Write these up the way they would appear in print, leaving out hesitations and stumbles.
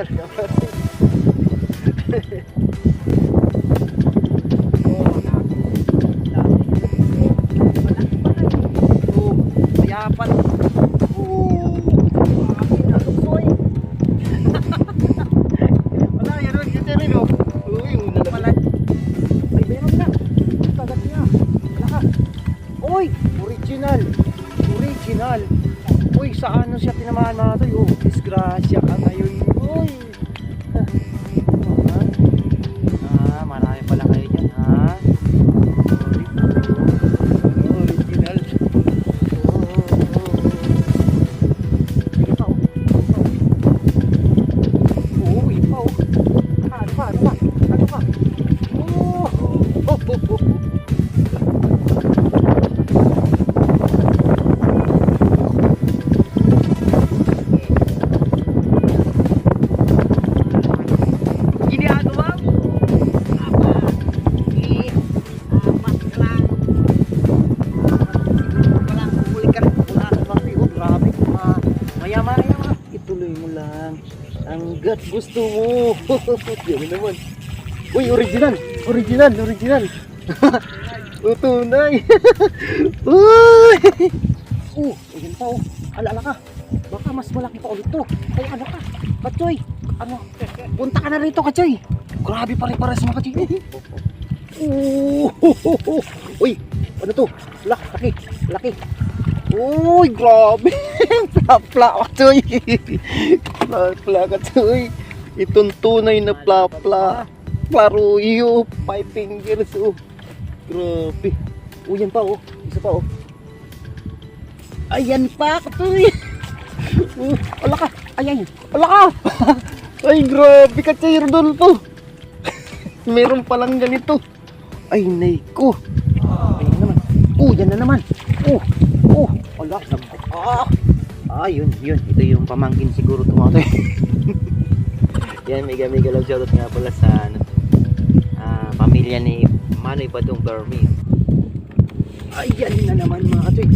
talaga. Mayapan. Wala, yan rin. Yan rin, oh. Uy, nalaman. Ay, meron na. Kagat niya. Wala ka. Uy, original. Original. Uy, sa ano siya tinamaan mga to? Oh, disgrasya ka ngayon. Uy. Marami pala kayo dyan, ha? Original. Sige pa, oh. Uy, pa, oh. Ano pa? Ano pa? Oh. Ituloy mo lang hanggat gusto mo. Yan naman. Uy, original. Tunay. Uy. Ayan pa, oh. Alala ka. Baka mas malaki pa ulit to. Ay, ano ka? Kachoy. Ano? Punta ka na rito, Kachoy. Grabe pare-pares mga Kachoy. Uy, ano to? Laki. Uy, grabe. Plapla, Kachoy. Plapla, Kachoy. Itong tunay na plapla. Klaruyo. 5 fingers, oh. Grabe. Oh, yan pa, oh. Isa pa, oh. Ayan pa, Kachoy. Ala ka. Ayan. Ala ka. Ay, grabe, Kachoy, Rodolfo. Meron palang ganito. Ay, naiko. Ayan naman. Yan na naman. Ala, yun. Ito yung pamangkin siguro tumato. Yan, mega love shoutout nga pala sa pamilya ni Manoy Badong Bermi. Ayan na naman mga Kachoy.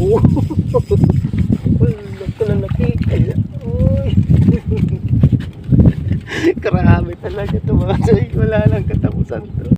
Laki. Grabe talaga ito mga Kachoy. Wala nang katapusan to.